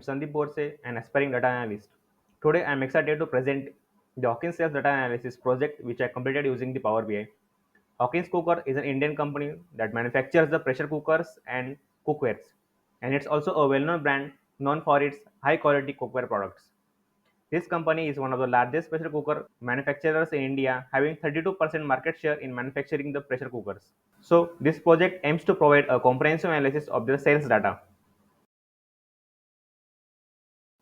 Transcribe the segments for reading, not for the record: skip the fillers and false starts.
am Sandeep Borse, an aspiring data analyst. Today, I am excited to present the Hawkins Sales Data Analysis project, which I completed using the Power BI. Hawkins Cooker is an Indian company that manufactures the pressure cookers and cookwares, and it's also a well-known brand known for its high-quality cookware products. This company is one of the largest pressure cooker manufacturers in India, having 32% market share in manufacturing the pressure cookers. So, this project aims to provide a comprehensive analysis of the sales data.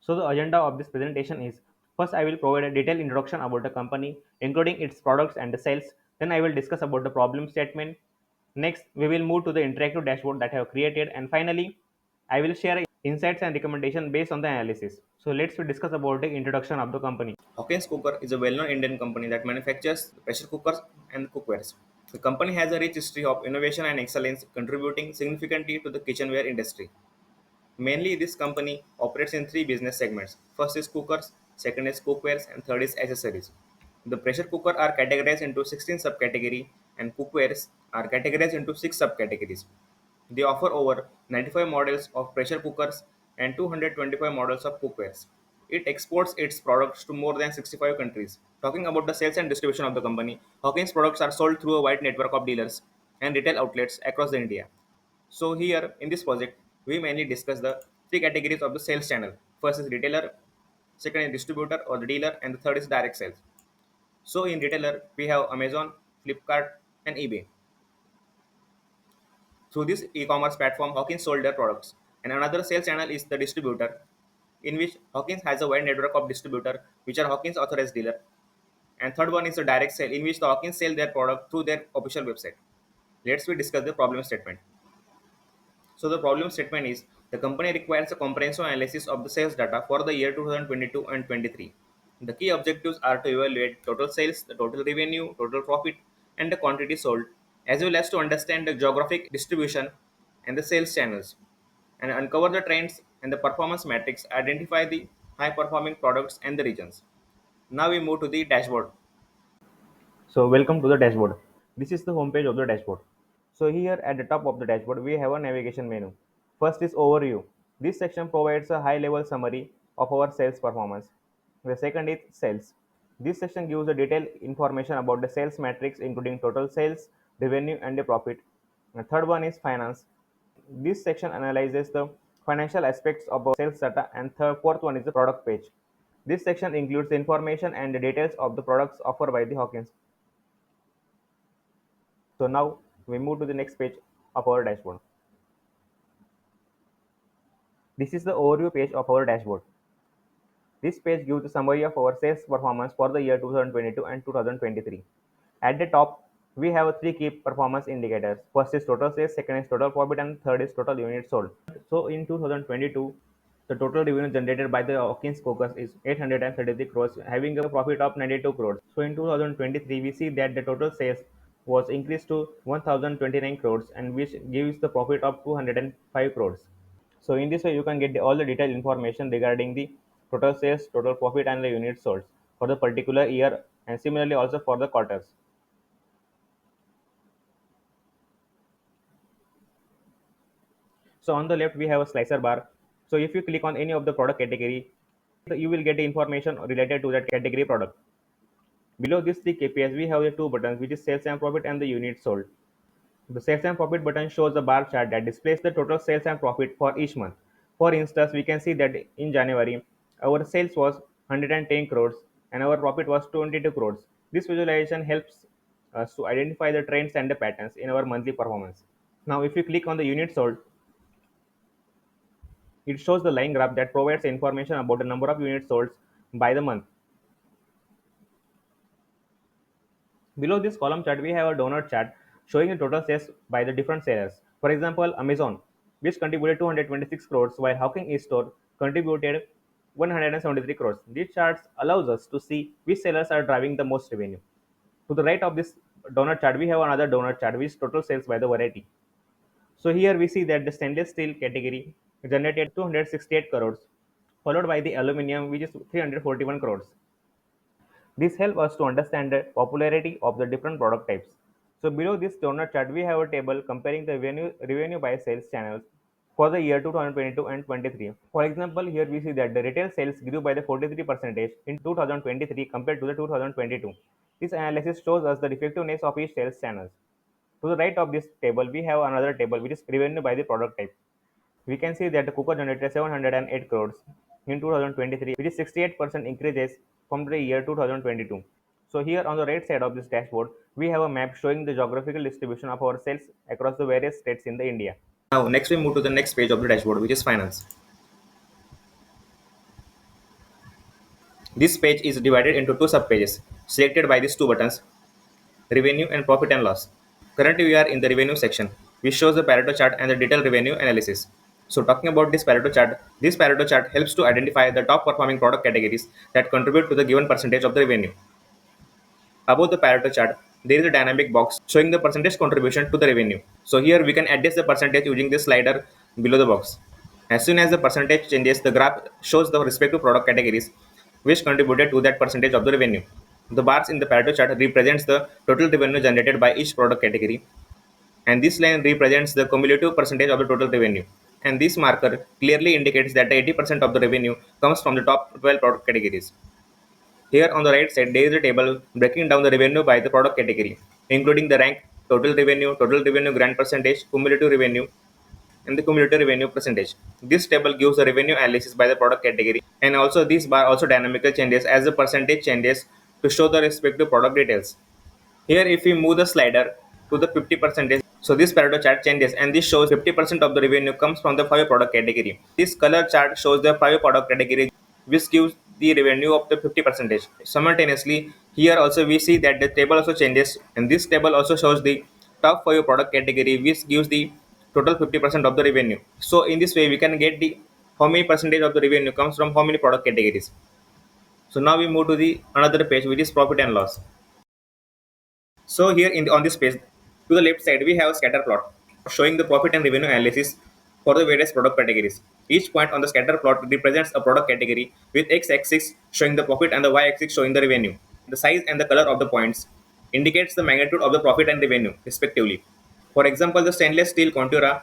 So the agenda of this presentation is: first I will provide a detailed introduction about the company, including its products and the sales. Then I will discuss about the problem statement. Next, we will move to the interactive dashboard that I have created, and finally, I will share insights and recommendations based on the analysis. So let's discuss about the introduction of the company. Hawkins Cooker is a well-known Indian company that manufactures pressure cookers and cookwares. The company has a rich history of innovation and excellence, contributing significantly to the kitchenware industry. Mainly, this company operates in three business segments. First is cookers, second is cookwares, and third is accessories. The pressure cooker are categorized into 16 subcategories, and cookwares are categorized into 6 subcategories. They offer over 95 models of pressure cookers and 225 models of cookwares. It exports its products to more than 65 countries. Talking about the sales and distribution of the company, Hawkins products are sold through a wide network of dealers and retail outlets across the India. So here in this project, we mainly discuss the three categories of the sales channel. First is retailer, second is distributor or the dealer, and the third is direct sales. So in retailer, we have Amazon, Flipkart, and eBay. Through this e-commerce platform, Hawkins sold their products. And another sales channel is the distributor, in which Hawkins has a wide network of distributor, which are Hawkins authorized dealer. And third one is the direct sale, in which the Hawkins sell their product through their official website. Let's we discuss the problem statement. So the problem statement is: the company requires a comprehensive analysis of the sales data for the year 2022 and 23. The key objectives are to evaluate total sales, the total revenue, total profit, and the quantity sold, as well as to understand the geographic distribution and the sales channels, and uncover the trends and the performance metrics, identify the high performing products and the regions. Now we move to the dashboard. So welcome to the dashboard. This is the home page of the dashboard. So here at the top of the dashboard, we have a navigation menu. First is overview. This section provides a high level summary of our sales performance. The second is sales. This section gives a detailed information about the sales metrics, including total sales, revenue, and the profit. The third one is finance. This section analyzes the financial aspects of our sales data, and fourth one is the product page. This section includes the information and the details of the products offered by the Hawkins. So now we move to the next page of our dashboard. This is the overview page of our dashboard. This page gives a summary of our sales performance for the year 2022 and 2023. At the top, we have three key performance indicators. First is total sales, second is total profit, and third is total units sold. So in 2022, the total revenue generated by the Hawkins Cookers is 833 crores, having a profit of 92 crores. So in 2023, we see that the total sales was increased to 1029 crores, and which gives the profit of 205 crores. So in this way, you can get all the detailed information regarding the total sales, total profit, and the units sold for the particular year, and similarly also for the quarters. So on the left, we have a slicer bar. So if you click on any of the product category, you will get the information related to that category product. Below these three KPIs, we have the two buttons, which is sales and profit and the units sold. The sales and profit button shows a bar chart that displays the total sales and profit for each month. For instance, we can see that in January, our sales was 110 crores and our profit was 22 crores. This visualization helps us to identify the trends and the patterns in our monthly performance. Now, if you click on the unit sold, it shows the line graph that provides information about the number of units sold by the month. Below this column chart, we have a donut chart showing the total sales by the different sellers. For example, Amazon, which contributed 226 crores, while Hawking Store contributed 173 crores. These charts allows us to see which sellers are driving the most revenue. To the right of this donut chart, we have another donut chart which total sales by the variety. So here we see that the stainless steel category generated 268 crores, followed by the aluminum, which is 341 crores. This helps us to understand the popularity of the different product types. So below this donut chart, we have a table comparing the revenue by sales channels. for the year 2022 and 23. For example, here we see that the retail sales grew by the 43% in 2023 compared to the 2022. This analysis shows us the effectiveness of each sales channel. To the right of this table, we have another table which is revenue by the product type. We can see that the cooker generated 708 crores in 2023, which is 68% increases from the year 2022. So here on the right side of this dashboard, we have a map showing the geographical distribution of our sales across the various states in the India. Now, next we move to the next page of the dashboard, which is finance. This page is divided into two subpages, selected by these two buttons, revenue and profit and loss. Currently, we are in the revenue section, which shows the Pareto chart and the detailed revenue analysis. So talking about this Pareto chart helps to identify the top performing product categories that contribute to the given percentage of the revenue. Above the Pareto chart, there is a dynamic box showing the percentage contribution to the revenue. So here we can adjust the percentage using this slider below the box. As soon as the percentage changes, the graph shows the respective product categories which contributed to that percentage of the revenue. The bars in the Pareto chart represents the total revenue generated by each product category, and this line represents the cumulative percentage of the total revenue. And this marker clearly indicates that 80% of the revenue comes from the top 12 product categories. Here on the right side, there is a table breaking down the revenue by the product category, including the rank, total revenue grant percentage, cumulative revenue, and the cumulative revenue percentage. This table gives the revenue analysis by the product category, and also this bar also dynamically changes as the percentage changes to show the respective product details. Here, if we move the slider to the 50%, so this Pareto chart changes and this shows 50% of the revenue comes from the 5 product category. This color chart shows the 5 product category which gives the revenue of the 50%. Simultaneously, here also we see that the table also changes, and this table also shows the top 5 product category which gives the total 50% of the revenue. So in this way we can get the how many percentage of the revenue comes from how many product categories. So now we move to the another page which is profit and loss. So here on this page, to the left side, we have a scatter plot showing the profit and revenue analysis for the various product categories. Each point on the scatter plot represents a product category with x-axis showing the profit and the y-axis showing the revenue. The size and the color of the points indicates the magnitude of the profit and revenue, respectively. For example, the stainless steel Contura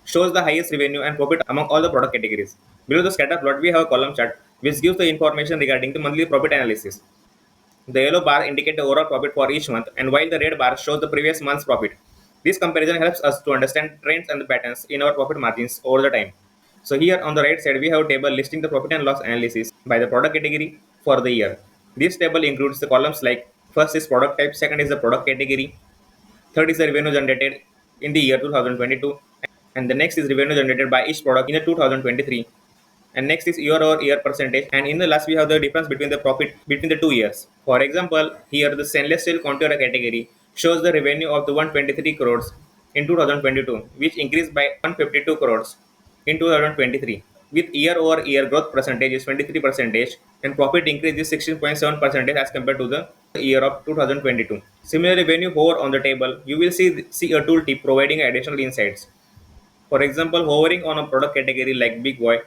shows the highest revenue and profit among all the product categories. Below the scatter plot, we have a column chart which gives the information regarding the monthly profit analysis. The yellow bar indicates the overall profit for each month, and while the red bar shows the previous month's profit. This comparison helps us to understand trends and the patterns in our profit margins over the time. So here on the right side, we have a table listing the profit and loss analysis by the product category for the year. This table includes the columns like first is product type, second is the product category, third is the revenue generated in the year 2022, and the next is revenue generated by each product in the 2023, and next is year over year percentage, and in the last we have the difference between the profit between the 2 years. For example, here the stainless steel Contour category shows the revenue of the 123 crores in 2022, which increased by 152 crores in 2023, with year over year growth percentage is 23% and profit increase is 16.7% as compared to the year of 2022. Similarly, when you hover on the table, you will see a tooltip providing additional insights. For example, hovering on a product category like Big Boy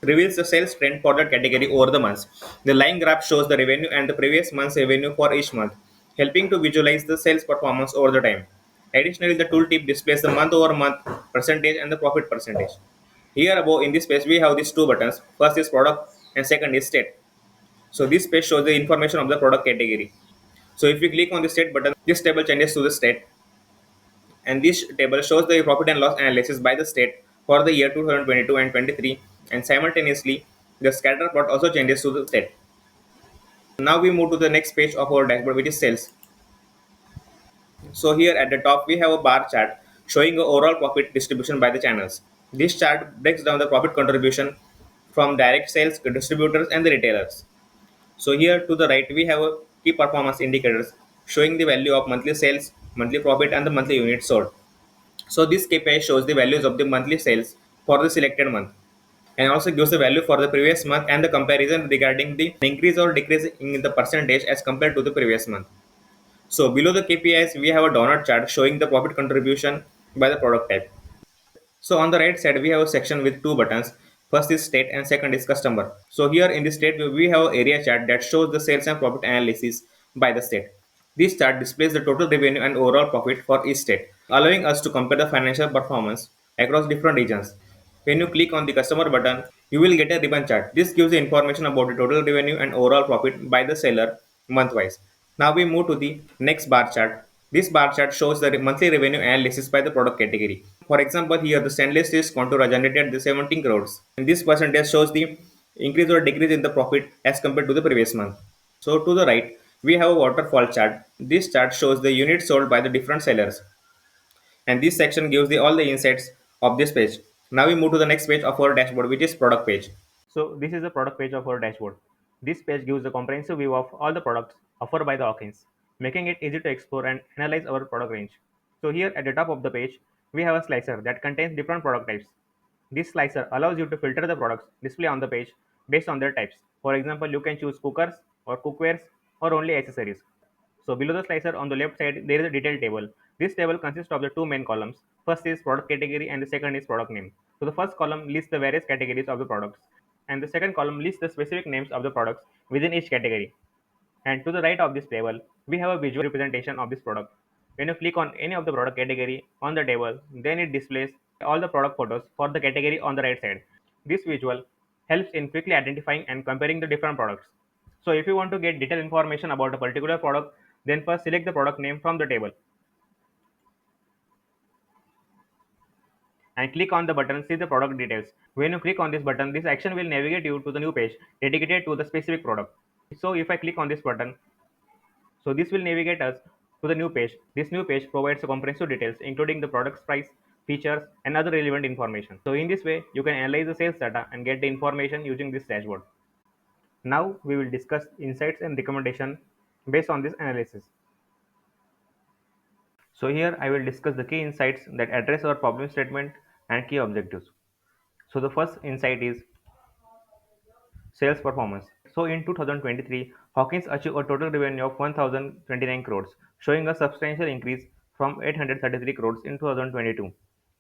reveals the sales trend for that category over the months. The line graph shows the revenue and the previous month's revenue for each month, helping to visualize the sales performance over the time. Additionally, the tooltip displays the month over month percentage and the profit percentage. Here above in this page, we have these two buttons. First is product and second is state. So this page shows the information of the product category. So if we click on the state button, this table changes to the state, and this table shows the profit and loss analysis by the state for the year 2022 and 23, and simultaneously the scatter plot also changes to the state. Now we move to the next page of our dashboard, which is sales. So here at the top we have a bar chart showing the overall profit distribution by the channels. This chart breaks down the profit contribution from direct sales, distributors and the retailers. So here to the right we have a key performance indicators showing the value of monthly sales, monthly profit and the monthly units sold. So this KPI shows the values of the monthly sales for the selected month, and also gives the value for the previous month and the comparison regarding the increase or decrease in the percentage as compared to the previous month. So below the KPIs, we have a donut chart showing the profit contribution by the product type. So on the right side, we have a section with two buttons. First is state and second is customer. So here in the state, we have an area chart that shows the sales and profit analysis by the state. This chart displays the total revenue and overall profit for each state, allowing us to compare the financial performance across different regions. When you click on the customer button, you will get a ribbon chart. This gives you information about the total revenue and overall profit by the seller month-wise. Now we move to the next bar chart. This bar chart shows the monthly revenue analysis by the product category. For example, here the stainless steel contour generated the 17 crores. And this percentage shows the increase or decrease in the profit as compared to the previous month. So to the right, we have a waterfall chart. This chart shows the units sold by the different sellers, and this section gives all the insights of this page. Now we move to the next page of our dashboard, which is product page. So this is the product page of our dashboard. This page gives a comprehensive view of all the products offered by the Hawkins, making it easy to explore and analyze our product range. So here at the top of the page, we have a slicer that contains different product types. This slicer allows you to filter the products displayed on the page based on their types. For example, you can choose cookers or cookwares or only accessories. So below the slicer on the left side, there is a detail table. This table consists of the two main columns. First is product category and the second is product name. So the first column lists the various categories of the products, and the second column lists the specific names of the products within each category. And to the right of this table, we have a visual representation of this product. When you click on any of the product category on the table, then it displays all the product photos for the category on the right side. This visual helps in quickly identifying and comparing the different products. So if you want to get detailed information about a particular product, then first select the product name from the table and click on the button see the product details. When you click on this button, this action will navigate you to the new page dedicated to the specific product. So if I click on this button, so this will navigate us to the new page. This new page provides comprehensive details including the product's price, features, and other relevant information. So in this way, you can analyze the sales data and get the information using this dashboard. Now we will discuss insights and recommendation based on this analysis. So here I will discuss the key insights that address our problem statement and key objectives. So the first insight is sales performance. So in 2023, Hawkins achieved a total revenue of 1,029 crores, showing a substantial increase from 833 crores in 2022.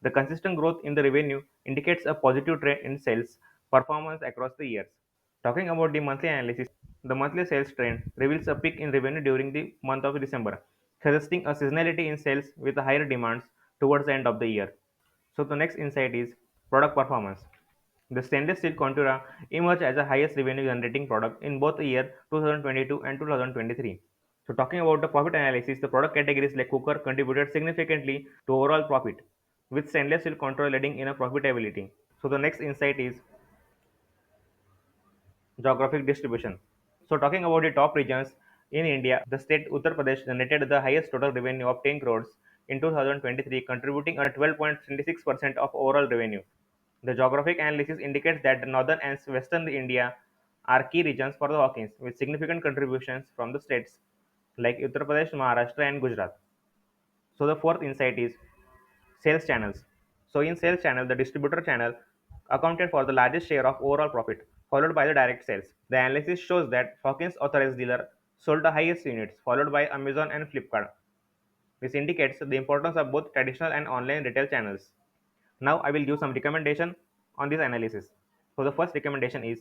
The consistent growth in the revenue indicates a positive trend in sales performance across the years. Talking about the monthly analysis, the monthly sales trend reveals a peak in revenue during the month of December, suggesting a seasonality in sales with higher demands towards the end of the year. So the next insight is product performance. The stainless steel Contura emerged as the highest revenue generating product in both the year 2022 and 2023. So talking about the profit analysis, the product categories like cooker contributed significantly to overall profit, with stainless steel Contura leading in a profitability. So the next insight is geographic distribution. So talking about the top regions in India, the state Uttar Pradesh generated the highest total revenue of 10 crores in 2023, contributing a 12.26% of overall revenue. The geographic analysis indicates that the northern and western India are key regions for the Hawkins, with significant contributions from the states like Uttar Pradesh, Maharashtra, and Gujarat. So the fourth insight is sales channels. So in sales channel, the distributor channel accounted for the largest share of overall profit, followed by the direct sales. The analysis shows that Hawkins authorized dealer sold the highest units, followed by Amazon and Flipkart. This indicates the importance of both traditional and online retail channels. Now I will give some recommendation on this analysis. So the first recommendation is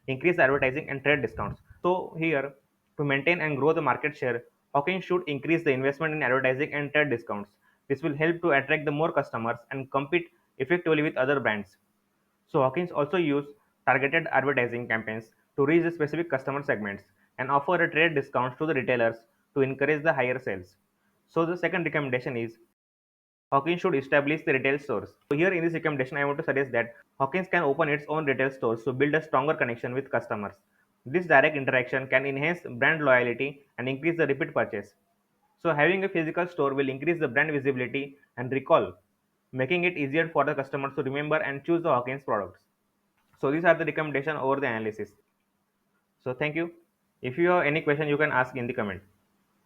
increase advertising and trade discounts. So here, to maintain and grow the market share, Hawkins should increase the investment in advertising and trade discounts. This will help to attract the more customers and compete effectively with other brands. So Hawkins also use targeted advertising campaigns to reach the specific customer segments and offer a trade discounts to the retailers to encourage the higher sales. So the second recommendation is Hawkins should establish the retail stores. So here in this recommendation, I want to suggest that Hawkins can open its own retail stores to build a stronger connection with customers. This direct interaction can enhance brand loyalty and increase the repeat purchase. So having a physical store will increase the brand visibility and recall, making it easier for the customers to remember and choose the Hawkins products. So these are the recommendation over the analysis. So thank you. If you have any question, you can ask in the comment.